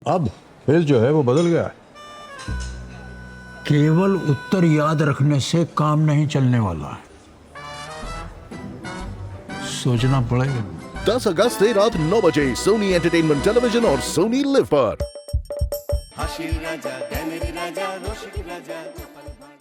अब फेस जो है वो बदल गया है। केवल उत्तर याद रखने से काम नहीं चलने वाला, सोचना पड़ेगा। 10 अगस्त से रात 9 बजे सोनी एंटरटेनमेंट टेलीविजन और सोनी लिव पर। হাসির রাজা জ্ঞানের রাজা রসিক রাজা গোপাল ভাঁড়।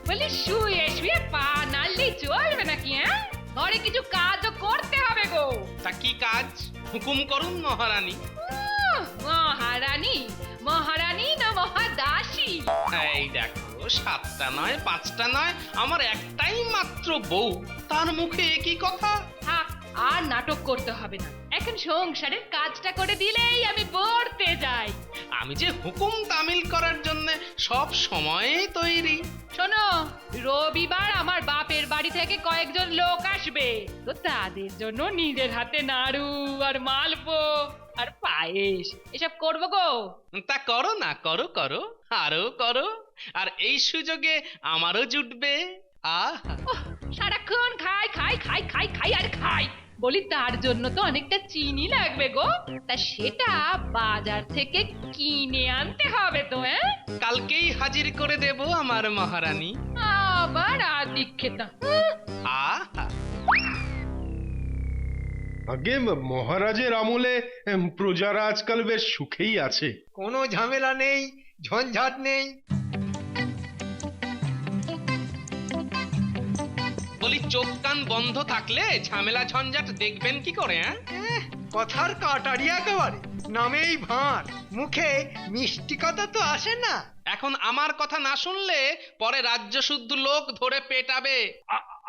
বলি শুয়ে শুয়ে পা নাড়লে চলবে নাকি? ঘরে কিছু কাজও করতে হবে গো। তা কি কাজ হুকুম করুন মহারানী। মহারানী মহারানী না মহাদাসী? এই দেখো, 7টা নয় 5টা নয়, আমার একটাই মাত্র বউ, তার মুখে একই কথা। থাক, আর নাটক করতে হবে না। এখন সংসারের কাজটা করে দিলেই আমি পড়তে যাই। আমি যে হুকুম তামিল করার জন্য সব সময় তৈরি। শোনো, রবিবার আমার বাপের বাড়ি থেকে কয়েকজন লোক আসবে, তো তাদের জন্য নিজের হাতে নাড়ু আর মালপো আর পায়েস এসব করবো গো। তা করো না, করো করো, আরো করো, আর এই সুযোগে আমারও জুটবে। আহা, সারাক্ষণ খাই খাই খাই খাই খাই আর খাই। বলি তার জন্য তো অনেকটা চিনি লাগবে গো, তা সেটা বাজার থেকে কিনে আনতে হবে তো। কালকেই হাজির করে দেব আমার মহারানী। আবার আদিক খেতা। আহা, আগে মহারাজের আমলে প্রজারা আজকাল বেশ সুখেই আছে। কোনো ঝামেলা নেই, ঝঞ্ঝাট নেই। বলি চোখ কান বন্ধ থাকলে ঝামেলা ঝঞ্ঝাট দেখবেন কি করে? কথার কাটারি একেবারে, নামেই ভাঁড়, মুখে মিষ্টি কথা তো আসে না। এখন আমার কথা না শুনলে পরে রাজ্য শুদ্ধ লোক ধরে পেটাবে।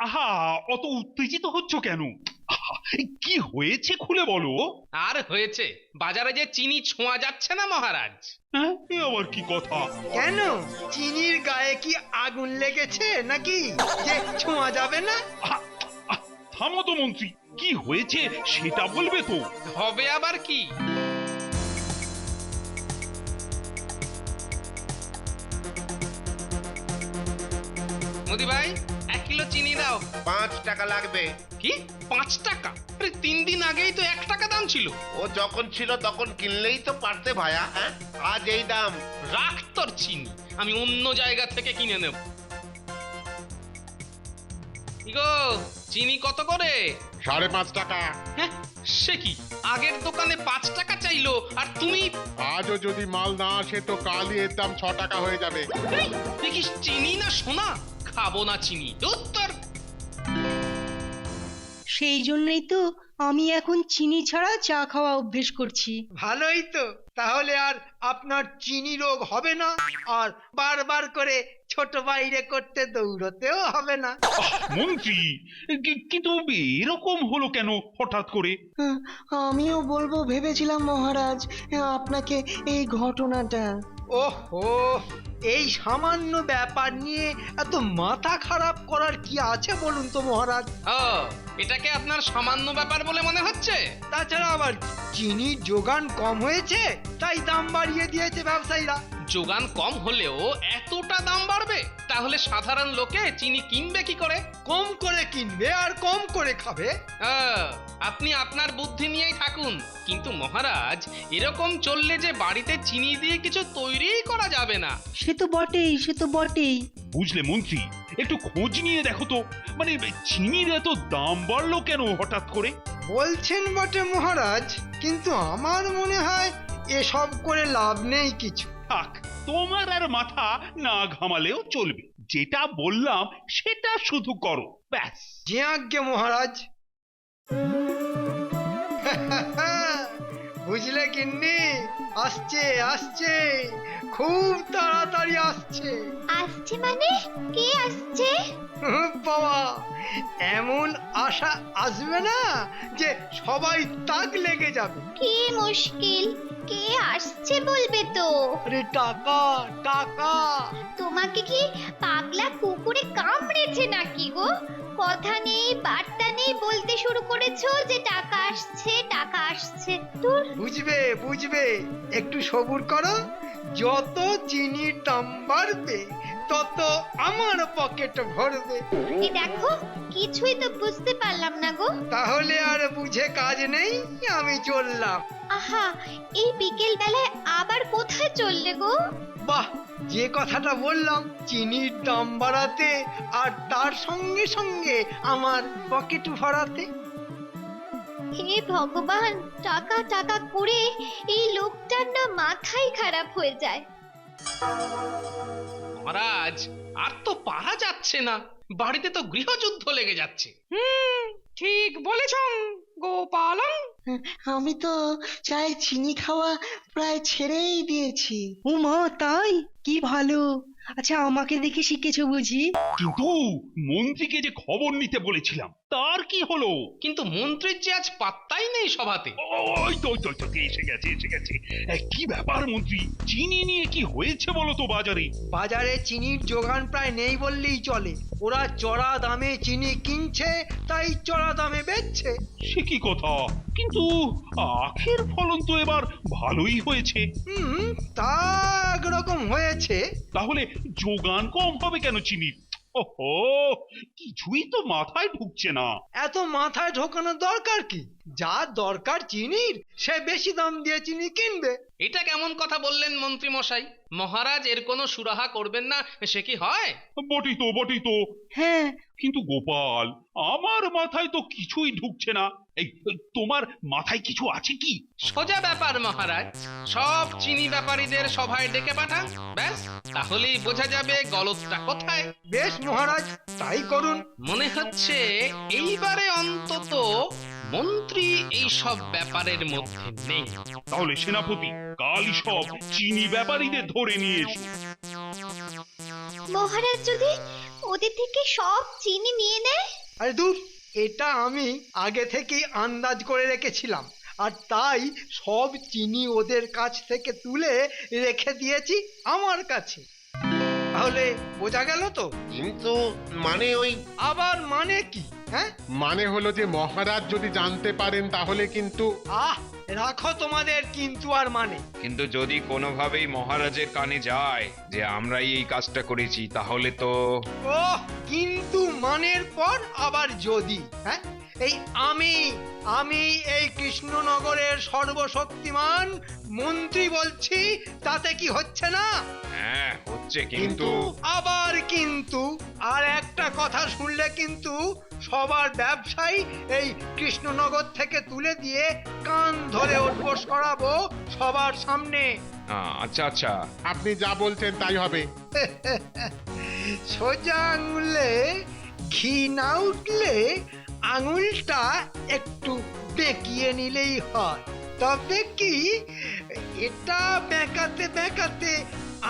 আহা, অত উত্তেজিত হচ্ছ কেন? কি হয়েছে খুলে বলো। আর হয়েছে, বাজারে যে চিনি ছোঁয়া যাচ্ছে না মহারাজ। হ্যাঁ, এ আবার কি কথা? কেন, চিনির গায়ে কি আগুন লেগেছে নাকি যে ছোঁয়া যাবে না? থামো তো মন্ত্রী, কি হয়েছে সেটা বলবে তো। হবে আবার কি? মোদি ভাই, 1 কিলো চিনি দাও। 5 টাকা লাগবে। কি 5 টাকা? আরে 3 দিন আগেই তো 1 টাকা দাম ছিল। ও যখন ছিল তখন কিনলেই তো পারতে ভায়া। হ্যাঁ, আজ এই দাম। রাখ তোর চিনি, আমি অন্য জায়গা থেকে কিনে নেব। কি গো, চিনি কত করে? 5.5 টাকা। হ্যাঁ, সে কি, আগের দোকানে 5 টাকা চাইলো আর তুমি? আজও যদি মাল না আসে তো কালই এর দাম 6 টাকা হয়ে যাবে। এই, দেখিস চিনি না সোনা, খাবো না চিনি। উত্তর। সেই জন্যই তো আমি এখন চিনি ছাড়া চা খাওয়া অভ্যেস করছি। ভালোই তো, তাহলে আর আপনার চিনি রোগ হবে না, আর বারবার করে ছোট বাইরে করতে দৌড়তেও হবে না। মন্ত্রী, কিন্তু এরকম হলো কেন হঠাৎ করে? আমিও বলবো ভেবেছিলাম মহারাজ আপনাকে এই ঘটনাটা। ওহো, এই সামান্য ব্যাপার নিয়ে এত মাথা খারাপ করার কি আছে বলুন তো মহারাজ? ও, এটাকে আপনার সামান্য ব্যাপার বলে মনে হচ্ছে? তাছাড়া আবার চিনির যোগান কম হয়েছে, তাই দাম বাড়িয়ে দিয়েছে ব্যবসায়ীরা। যোগান কম হলেও এতটা দাম বাড়বে? তাহলে সাধারণ লোকে চিনি কিনবে কি করে? কম করে কিনবে আর কম করে খাবে। আপনি আপনার বুদ্ধি নিয়েই থাকুন, কিন্তু মহারাজ, এরকম চললে যে বাড়িতে চিনি দিয়ে কিছু তৈরি করা যাবে না। সে তো বটেই, সে তো বটেই। বুঝলে মন্ত্রী, একটু খোঁজ নিয়ে দেখো তো, মানে চিনির এত দাম বাড়লো কেন হঠাৎ করে? বলছেন বটে মহারাজ, কিন্তু আমার মনে হয় এসব করে লাভ নেই কিছু। থাক, তোমার আর মাথা না ঘামালেও চলবে। যেটা বললাম সেটা শুধু করো, ব্যাস। যে আজ্ঞে মহারাজ। বুঝলে গিন্নি, আসছে আসছে, খুব তাড়াতাড়ি আসছে। আসছে মানে? কে আসছে? বাবা, এমন আশা আসবে না যে সবাই তাক লেগে যাবে। কি মুশকিল, কে আসছে বলবে তো? আরে টাকা, টাকা। তোমাকে কি পাগলা কুকুরে কামড়েছে নাকি গো? কথা নেই বার্তা নেই, বলতে শুরু করেছো যে টাকা আসছে টাকা আসছে। দূর। বুঝবে বুঝবে, একটু সবুর করো, যত চিনির দাম বাড়বে তত আমার পকেট ভরবে। এই দেখো কিছুই তো বুঝতে পারলাম না গো। তাহলে আর বুঝে কাজ নেই, আমি চললাম। আহা, এই বিকেল বেলায় আবার কোথায় চললে গো? বাহ, যে কথাটা বললাম চিনির দাম বাড়াতে আর তার সঙ্গে সঙ্গে আমার পকেট ভরাতে। হে ভগবান, টাকা টাকা করে এই লোকটার না মাথাই খারাপ হয়ে যায়। মহারাজ আর তো পারা যাচ্ছে না, বাড়িতে তো গৃহযুদ্ধ লেগে যাচ্ছে। ঠিক বলেছ গোপালন। আমি তো চায়ে চিনি খাওয়া প্রায় ছেড়েই দিয়েছি। ও মা, তাই? কি ভালো। আচ্ছা, আমাকে দেখে শিখেছো বুঝি? কিন্তু মন্ত্রীকে যে খবর নিতে বলেছিলাম তার কি হলো? কিন্তু মন্ত্রীর যে আজ পাত্তাই নেই সভাতে। ওই তো, এসে গেছে। কি ব্যাপার মন্ত্রী, চিনি নিয়ে কি হয়েছে বলো তো বাজারে? বাজারে চিনির যোগান প্রায় নেই বললেই চলে। ওরা চড়া দামে চিনি কিনছে, তাই চড়া দামে বেচছে। সে কি কথা? কিন্তু আখের ফলন তো এবার ভালোই হয়েছে। তা একরকম হয়েছে। তাহলে যোগান কম হবে কেন চিনির? ওহো, কিছুই তো মাথায় ঢুকছে না। এত মাথায় ঢোকানোর দরকার কি? যা দরকার চিনির সে বেশি দাম দিয়ে চিনি কিনবে। এটা কেমন কথা বললেন মন্ত্রী মশাই? মহারাজ এর কোনো সুরাহা করবেন না সে কি হয়? বটি তো। হ্যাঁ, কিন্তু গোপাল, আমার মাথায় তো কিছুই ঢুকছে না। এই তোমার মাথায় কিছু আছে কি? সোজা ব্যাপার মহারাজ, সব চিনি ব্যাপারীদের সভায় ডেকে পাঠান, ব্যাস তাহলেই বোঝা যাবে গলতটা কোথায়। বেশ মহারাজ, তাই করুন। মনে হচ্ছে এইবারে অন্তত মন্ত্রী এই সব ব্যাপারের মধ্যে নেই। তাহলে সেনাপতি, কালই সব চিনি ব্যাপারীদের ধরে নিয়ে এসো। মহারাজ যদি ওদের থেকে সব চিনি নিয়ে নেয়? আরে দূর, এটা আমি আগে থেকেই আন্দাজ করে রেখেছিলাম, আর তাই সব চিনি ওদের কাছ থেকে তুলে রেখে দিয়েছি আমার কাছে। তাহলে বোঝা গেল তো? কিন্তু মানে ওই আবার মানে কি? হ্যাঁ, মানে হলো যে মহারাজ যদি জানতে পারেন তাহলে কিন্তু রাখো তোমাদের কিন্তু আর মানে। কিন্তু যদি কোনোভাবেই মহারাজের কানে যায় যে আমরাই এই কাজটা করেছি, তাহলে তো ও কিন্তু মানের পর আবার যদি। হ্যাঁ, এই আমি এই কৃষ্ণনগরের সর্বশক্তিমান মন্ত্রী বলছি, তাতে কি হচ্ছে না? হ্যাঁ হচ্ছে, কিন্তু আবার কিন্তু আর একটা কথা শুনলে কিন্তু সবার ব্যবসায়ী এই কৃষ্ণনগর থেকে তুলে দিয়ে কান ধরে উঠবোস করাবো সবার সামনে। আচ্ছা আপনি যা বলছেন তাই হবে। সোজা আঙুলে ঘি না উঠলে আঙুলটা একটু বেঁকিয়ে নিলেই হয়। তবে কি, এটা বেঁকাতে বেঁকাতে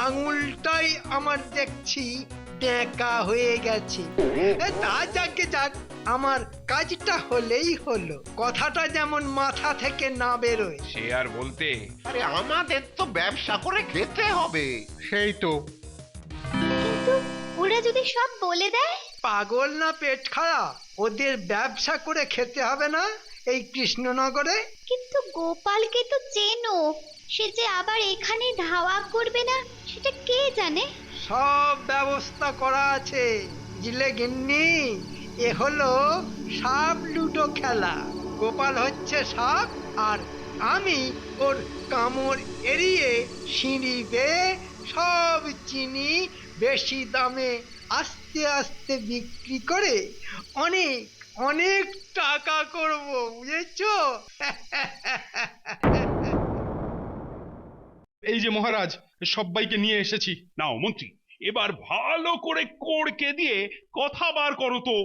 আঙুলটাই আমার দেখছি বেঁকা হয়ে গেছে। তা যাকে যাক, আমার কাজটা হলেই হলো, কথাটা যেমন মাথা থেকে না বেরোয়। সে আর বলতে। আরে আমাদের তো ব্যবসা করে খেতে হবে। সেই তো। কিন্তু ওরা যদি সব বলে দেয়? পাগল না পেট খারাপ? ওদের ব্যবসা করে খেতে হবে না এই কৃষ্ণনগরে? কিন্তু গোপালকে তো চেনো, সে যে আবার এখানে ধাওয়া করবে না সেটা কে জানে? সব ব্যবস্থা করা আছে, বুঝলে গিন্নি। এ হলো সাপ লুডো খেলা। গোপাল হচ্ছে সাপ, আর আমি ওর কামড় এড়িয়ে সিঁড়ি বেয়ে সব চিনি বেশি দামে আস্তে আস্তে বিক্রি করে অনেক অনেক টাকা করব, বুঝেছো? এই যে মহারাজ, সবাইকে নিয়ে এসেছি। নাও মন্ত্রী, এবার ভালো করে কোড়কে দিয়ে কথা বার করো তো।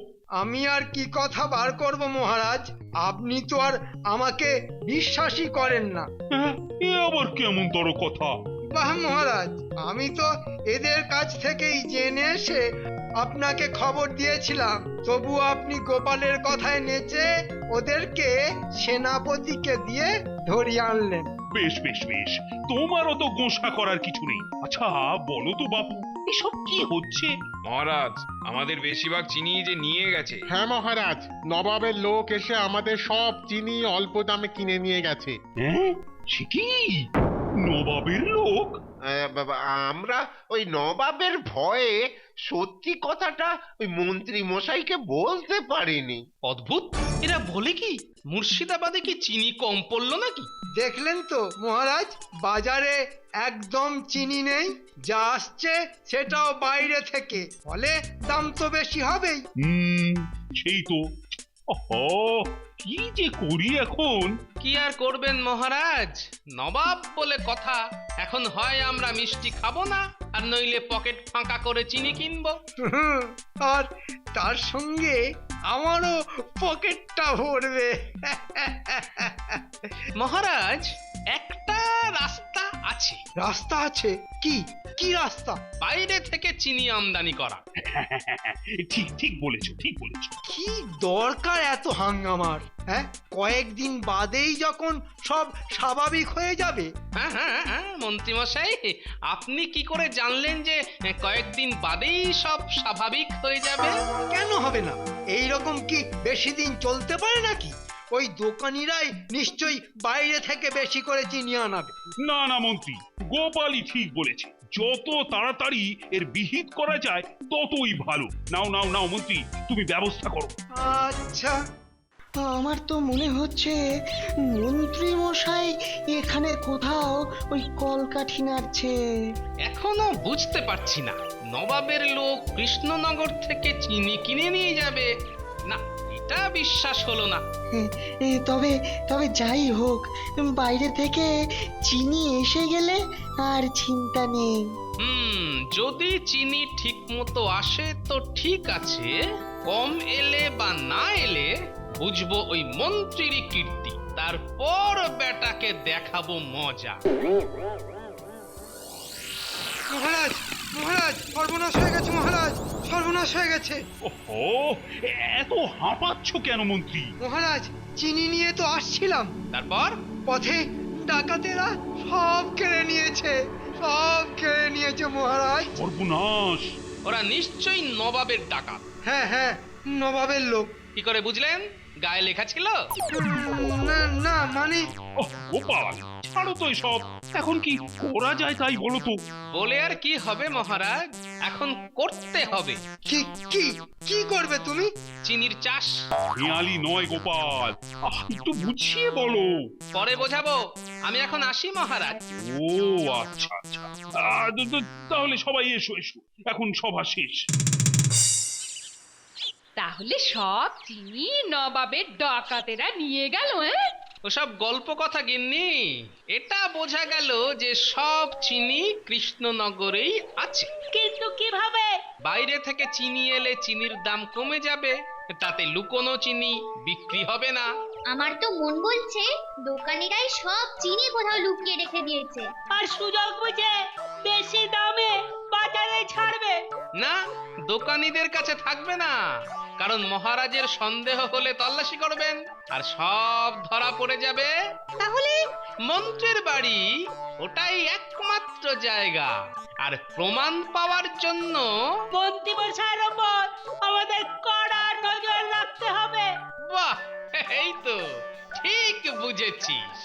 আমি আর কি কথা বার করব মহারাজ? আপনি তো আর আমাকে বিশ্বাসই করেন না। হ্যাঁ, এ আবার কেমন তর কথা? বাহ মহারাজ, আমি তো এদের কাছ থেকেই জেনে এসে আপনাকে খবর দিয়েছিলাম, তবু আপনি গোপালের কথায় নেচে ওদেরকে সেনাপতিকে দিয়ে ধরিয়ে আনলেন। বেশ, তোমারও তো গোসা করার কিছু নেই। আচ্ছা বলো তো বাপু, এসব কি হচ্ছে? মহারাজ, আমাদের বেশিরভাগ চিনি যে নিয়ে গেছে। হ্যাঁ মহারাজ, নবাবের লোক এসে আমাদের সব চিনি অল্প দামে কিনে নিয়ে গেছে। হ্যাঁ, সে কি? নবাবের লোক? আমরা ওই নবাবের ভয়ে সত্যি কথাটা ওই মন্ত্রী মশাইকে বলতে পারিনি। অদ্ভুত, এরা বলে কি মুর্শিদাবাদে কি চিনি কম পড়লো নাকি? দেখলেন তো মহারাজ, বাজারে একদম চিনি নেই, যা আসছে সেটাও বাইরে থেকে, ফলে দাম তো বেশি হবেই। সেই তো। ওহো, কি যে করি এখন। কি আর করবেন মহারাজ, নবাব বলে কথা। এখন হয় আমরা মিষ্টি খাবো না, আর নইলে পকেট ফাঁকা করে চিনি কিনবো। আর তার সঙ্গে আমারও পকেটটা ভরবে। মহারাজ, একটা রাস্তা আছে। রাস্তা আছে? কি কি রাস্তা? বাইরে থেকে চিনি আমদানি করা। ঠিক ঠিক বলেছো, ঠিক বলেছো। কি দরকার এত হাঙ্গামার? হ্যাঁ, কয়েকদিন বাদেই যখন সব স্বাভাবিক হয়ে যাবে। হ্যাঁ হ্যাঁ হ্যাঁ, মন্ত্রীমশাই, আপনি কি করে জানলেন যে কয়েকদিন বাদেই সব স্বাভাবিক হয়ে যাবে? কেন হবে না? এই রকম কি বেশি দিন চলতে পারে নাকি? ওই দোকানিরাই নিশ্চয়ই বাইরে থেকে বেশি করে চিনি আনাবে। না না মন্ত্রী, গোপালই ঠিক বলেছে। যত তাড়াতাড়ি এর বিহিত করা যায় ততই ভালো। নাও নাও নাও মন্ত্রী, তুমি ব্যবস্থা করো। আচ্ছা, আমার তো মনে হচ্ছে মন্ত্রী মশাই এখানে কোথাও ওই কলকাঠি নাড়ছে। এখনো বুঝতে পারছি না, নবাবের লোক কৃষ্ণনগর থেকে চিনি কিনে নিয়ে যাবে না, এটা বিশ্বাস হলো না। তবে তবে যাই হোক, বাইরে থেকে চিনি এসে গেলে আর চিন্তা নেই। যদি চিনি ঠিক মতো আসে তো ঠিক আছে, কম এলে বা না এলে বুঝবো ওই মন্ত্রীরই কীর্তি, তারপর বেটাকে দেখাবো মজা। মহারাজ মহারাজ, সর্বনাশ হয়ে গেছে মহারাজ, সর্বনাশ হয়ে গেছে। ওহো, এত হাঁপাচ্ছ কেন মন্ত্রী? মহারাজ, চিনি নিয়ে তো আসছিলাম, তারপর পথে ডাকাতেরা সব কেড়ে নিয়েছে, সব কেড়ে নিয়েছে মহারাজ। সর্বনাশ! ওরা নিশ্চয়ই নবাবের ডাকাত। হ্যাঁ হ্যাঁ, নবাবের লোক। কি করে বুঝলেন? গায়ে লেখা ছিল? না না, মানে ওহ গোপাল, ছাড়ো তো এসব। এখন কি করা যায় তাই বলো তো। বলে আর কি হবে মহারাজ, এখন করতে হবে। কি কি কি করবে তুমি? চিনির চাষ। খেয়ালি নয় গোপাল, একটু বুঝিয়ে বলো। পরে বোঝাবো, আমি এখন আসি মহারাজ। ও আচ্ছা আচ্ছা, তাহলে সবাই এসো এসো, এখন সভা শেষ। তাহলে সব চিনি নবাবের ডাকাতেরা নিয়ে গেল? ওসব গল্প কথা গিন্নি, এটা বোঝা গেল যে সব চিনি কৃষ্ণনগরেই আছে। কিন্তু কিভাবে? বাইরে থেকে চিনি এলে চিনির দাম কমে যাবে, তাতে লুকোনো চিনি বিক্রি হবে না। আমার তো মন বলছে দোকানিরাই সব চিনি কোথাও লুকিয়ে রেখে দিয়েছে, আর সুযোগ বুঝে বেশি দামে বাজারে ছাড়বে। না, দোকানীদের কাছে থাকবে না, কারণ মহারাজের সন্দেহ হলে তল্লাশি করবেন আর সব ধরা পড়ে যাবে। তাহলে মন্ত্রীর বাড়ি ওটাই একমাত্র জায়গা, আর প্রমাণ পাওয়ার জন্য মন্ত্রী মশাইয়ের উপর আমাদের কড়া নজর রাখতে হবে। বাহ, এই তো ঠিক বুঝেছিস।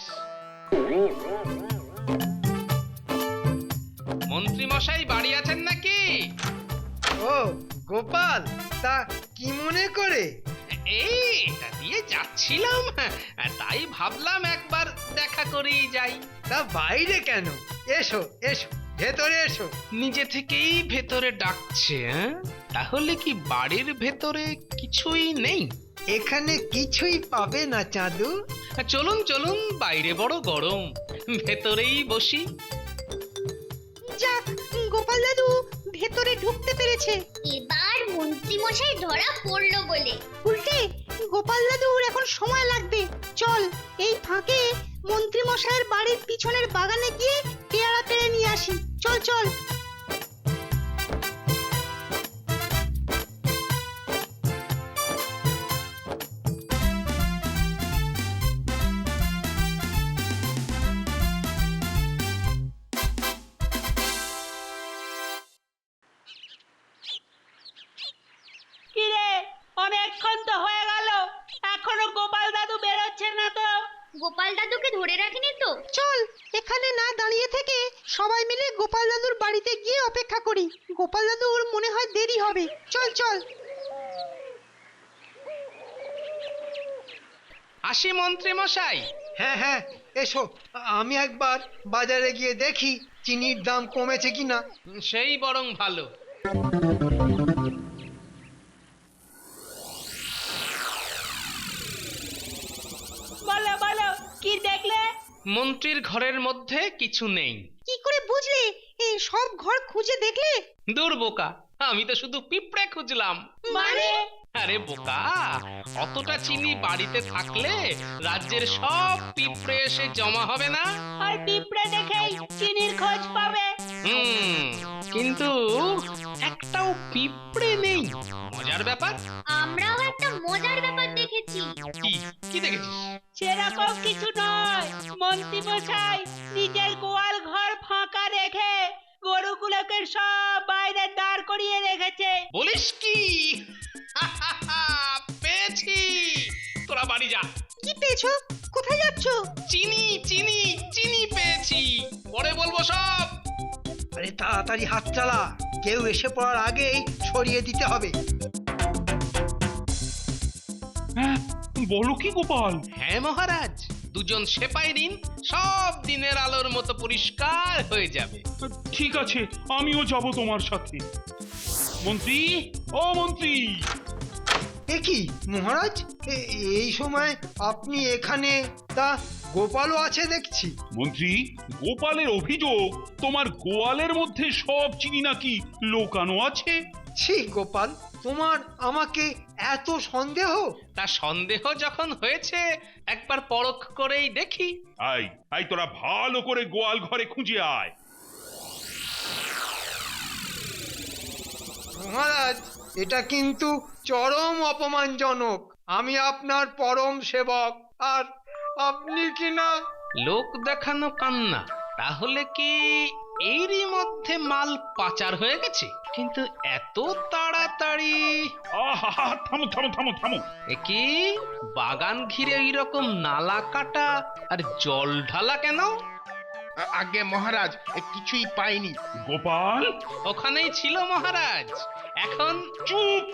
মন্ত্রী মশাই বাড়ি আছেন নাকি? ও গোপাল, তা কি মনে করে? এই এটা দিয়ে যাচ্ছিলাম, তাই ভাবলাম একবার দেখা করেই যাই। তা বাইরে কেন? এসো এসো, ভেতরে এসো। নিজে থেকেই ভেতরে ডাকছে। তাহলে কি বাড়ির ভেতরে কিছুই নেই? এখানে কিছুই পাবে না চাঁদু। চলুন চলুন, বাইরে বড় গরম, ভেতরেই বসি। যাক, গোপাল দাদু ভেতরে ঢুকতে পেরেছে। এবার মন্ত্রী মশাই ধরা পড়লো বলে। উল্টে গোপাল দাদুর এখন সময় লাগবে। চল, এই ফাঁকে মন্ত্রী মশাইয়ের বাড়ির পিছনের বাগানে গিয়ে পেয়ারা পেড়ে নিয়ে আসি। চল চল। কিরে, অনেকক্ষণ তো হয়ে গেল, এখনো গোপাল দাদু বেরোচ্ছে না তো? গোপাল দাদুকে ধরে রাখিনি তো? চল, এখানে না দাঁড়িয়ে থেকে সবাই মিলে গোপাল দাদুর মনে হয় দেরি হবে, চল চল। আসি মন্ত্রী মশাই। হ্যাঁ হ্যাঁ, এসো। আমি একবার বাজারে গিয়ে দেখি চিনির দাম কমেছে কিনা। সেই বরং ভালো। বলো বলো, কি দেখলে? মন্ত্রীর ঘরের মধ্যে কিছু নেই। কি করে বুঝলে? এই সব ঘর খুঁজে দেখলে? দূর বোকা, আমি তো শুধু পিঁপড়ে খুঁজলাম। মানে? আরে বোকা, অতটা চিনি বাড়িতে থাকলে রাজ্যের সব পিঁপড়ে এসে জমা হবে না? আর পিঁপড়ে দেখেই চিনির খোঁজ পাবে। কিন্তু একটাও পিঁপড়ে নেই। মজার ব্যাপার। আমরাও একটা মজার ব্যাপার দেখেছি। কি কি দেখেছিস? সেরকম কিছু নয়, মন্ত্রী মশাই নিজের গোয়াল ঘর ফাঁকা রেখে গরুগুলোকে সব বাইরে দাঁড় করিয়ে রেখেছে। বলিস কি? পেয়েছি। তোরা বাড়ি যা। কি পেয়েছো? কোথায় যাচ্ছো? চিনি চিনি চিনি পেয়েছি, পরে বলবো সব। আরে তাড়াতাড়ি হাত চালা, কেউ এসে পড়ার আগেই সরিয়ে দিতে হবে। হ্যাঁ, বলো কি গোপাল? হ্যাঁ মহারাজ, দুজন সেপাই দিন, সব দিনের আলোর মতো পরিষ্কার হয়ে যাবে। ঠিক আছে, আমিও যাব তোমার সাথে। মন্ত্রী, ও মন্ত্রী! এ কি মহারাজ, এই সময় আপনি এখানে? তা গোপালও আছে দেখছি। মন্ত্রী, গোপালের অভিযোগ তোমার গোয়ালের মধ্যে সব চিনি নাকি লোকানো আছে। ছি গোপাল, তোমার আমাকে এত সন্দেহ? তা সন্দেহ যখন হয়েছে, একবার পরখ করেই দেখি। আই আই, তোরা ভালো করে গোয়াল ঘরে খুঁজে আয়। মহারাজ, এটা কিন্তু চরম অপমানজনক। আমি আপনার পরম সেবক, আর আপনি কিনা। লোক দেখানো কান্না। তাহলে কি এরই মধ্যে মাল পাচার হয়ে গেছে? কিন্তু এত তাড়াতাড়ি? আহা, থামো থামো থামো থামো। এ কি বাগান ঘিরে এইরকম নালা কাটা আর জল ঢালা কেন? আগে মহারাজ, কিছুই পাইনি। গোপাল ওখানেই ছিল মহারাজ। এখন চুপ!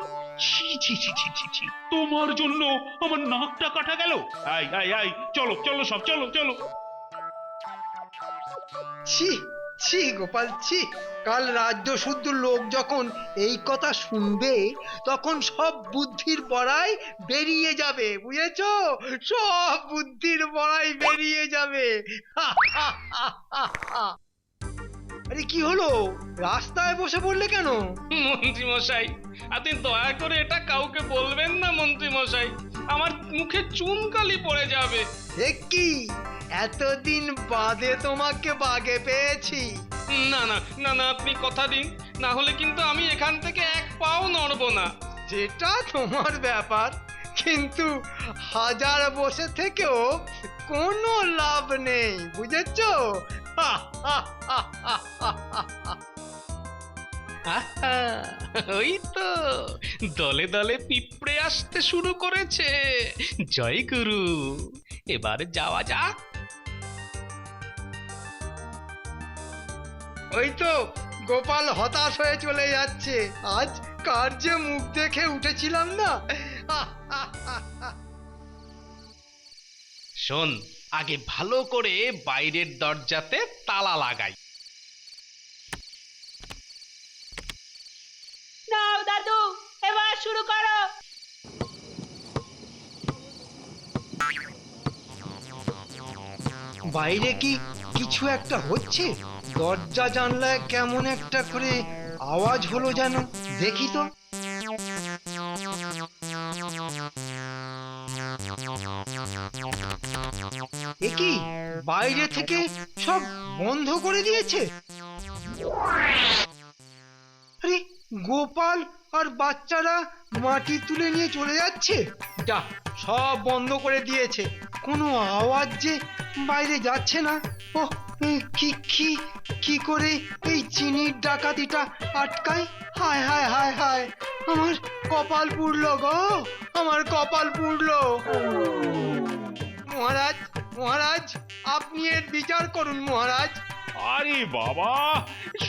ছি ছি ছি ছি ছি ছি, তোমার জন্য আমার নাকটা কাটা গেল। আই আই আই, চলো চলো সব, চলো চলো। ছি ছি গোপাল, ছি। কাল রাজ্য শুদ্ধ লোক যখন এই কথা শুনবে, তখন সব বুদ্ধির বড়াই বেরিয়ে যাবে, বুঝেছো? সব বুদ্ধির বড়াই বেরিয়ে যাবে। আরে কি হলো, রাস্তায় বসে পড়লে কেন? মন্ত্রী মশাই, আপনি দয়া করে এটা কাউকে বলবেন না মন্ত্রী মশাই, আমার মুখে চুনকালি পড়ে যাবে। এ কি, এতদিন বাদে তোমাকে বাগে পেয়েছি। না না না না, আপনি কথা দিন, না হলে কিন্তু আমি এখান থেকে এক পাও নড়বো না। যেটা তোমার ব্যাপার, কিন্তু হাজার বসে থেকেও কোনো লাভ নেই, বুঝেছো? আহা, ওই তো দলে দলে পিঁপড়ে আসতে শুরু করেছে। জয় গুরু, এবার যাওয়া যাক। ওই তো গোপাল হতাশ হয়ে চলে যাচ্ছে। আজ কার যে মুখ দেখে উঠেছিলাম না। শোন, আগে ভালো করে বাইরের দরজাতে তালা লাগাই। নাও দাদু, এবার শুরু করো। বাইরে কি কিছু একটা হচ্ছে? দরজা জানলায় কেমন একটা করে আওয়াজ হলো যেন, দেখি তো। এ কি, বাইরে থেকে সব বন্ধ করে দিয়েছে? আরে গোপাল আর বাচ্চারা মাটি তুলে নিয়ে চলে যাচ্ছে। যা, সব বন্ধ করে দিয়েছে, কোনো আওয়াজ যে বাইরে যাচ্ছে না। ও কি কি কি করে এই চিনির ডাকাতিটা আটকায়? হায় হায় হায় হায়, আমার কপাল পুড়লো গো, আমার কপাল পুড়লো। মহারাজ, মহারাজ, আপনি এর বিচার করুন মহারাজ। আরে বাবা,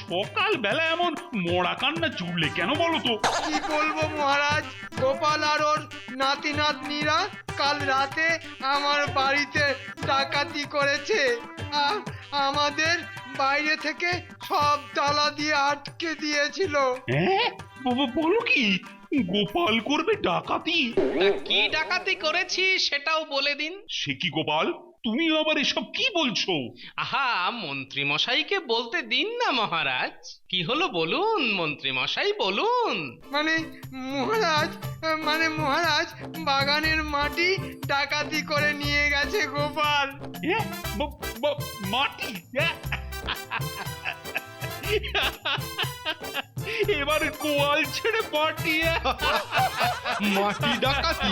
সকাল বেলা এমন মরা কান্না জুড়লে কেন বলো তো? কি বলবো মহারাজ, গোপাল আর ওর নাতি নাতনিরা কাল রাতে আমার বাড়িতে ডাকাতি করেছে আর আমাদের বাইরে থেকে সব তালা দিয়ে আটকে দিয়েছিল। হ্যাঁ বলো কি, গোপাল করবে ডাকাতি? তা কি ডাকাতি করেছি সেটাও বলে দিন। সে কি গোপাল, তুমি আবার এসব কি বলছো? আহা, মন্ত্রী মশাইকে বলতে দিন না মহারাজ। কি হলো বলুন মন্ত্রী মশাই, বলুন। মানে মহারাজ বাগানের মাটি ডাকাতি করে নিয়ে গেছে গোপাল। মাটি? এবার গোয়াল ছেড়ে মাটি? মাটি ডাকাতি?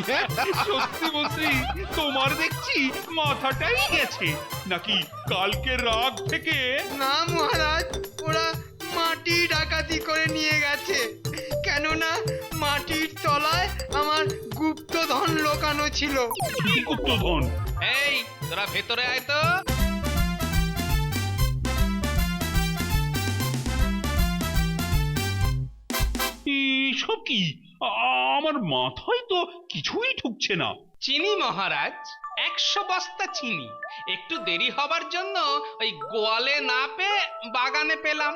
সত্যি মন্ত্রী, তোমার দেখছি মাথাটাই গেছে নাকি কালকের রাগ থেকে? না মহারাজ, ওরা মাটি ডাকাতি করে নিয়ে গেছে, কেননা মাটির তলায় আমার গুপ্তধন লোকানো ছিল। কি গুপ্তধন? এই তোরা ভেতরে আয় তো। এসব কি? আমার মাথায় তো কিছুই ঢুকছে না। চিনি মহারাজ, 100 বস্তা চিনি। একটু দেরি হবার জন্য ওই গোয়ালে না পেয়ে বাগানে পেলাম।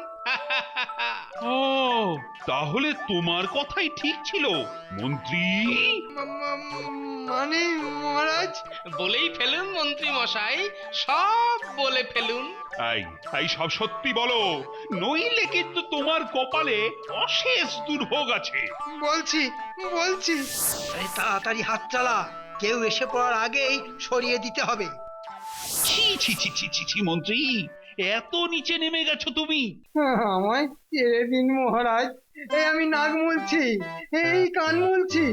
ও, তাহলে তোমার কথাই ঠিক ছিল মন্ত্রী। মানে মহারাজ? বলেই ফেলুন মন্ত্রী মশাই, সব বলে ফেলুন। এই সব সত্যি বলো, নইলে কিন্তু তোমার কপালে অশেষ দুর্ভোগ আছে। বলছি তাড়াতাড়ি হাত চালা, কেউ এসে পড়ার আগেই সরিয়ে দিতে হবে। ছি ছি ছি ছি ছি ছি মন্ত্রী, এত নিচে নেমে গেছো তুমি? আমায় ছেড়ে দিন মহারাজ, এই আমি নাক মুলছি, এই কান মুলছি।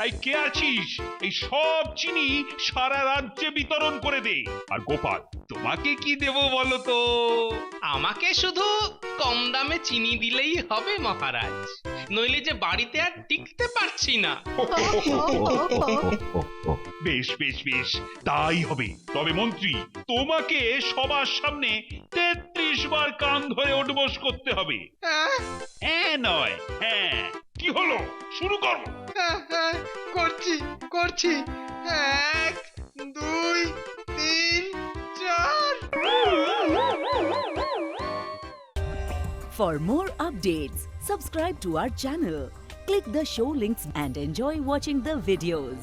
এই কে আছিস? এই সব চিনি সারা রাজ্যে বিতরণ করে দে। আর গোপাল, তোমাকে কি দেব বলো তো? আমাকে শুধু কম দামে চিনি দিলেই হবে মহারাজ, নইলে যে বাড়িতে আর টিকতে পারছি না। বেশ বেশ বেশ, তাই হবে। তবে মন্ত্রী, তোমাকে সবার সামনে 33 বার কান ধরে উঠবোস করতে হবে। হ্যাঁ নয় হ্যাঁ। কি হলো, শুরু করো। করছি 1 2 3 4। For more updates, subscribe to our channel, click the show links and enjoy watching the videos.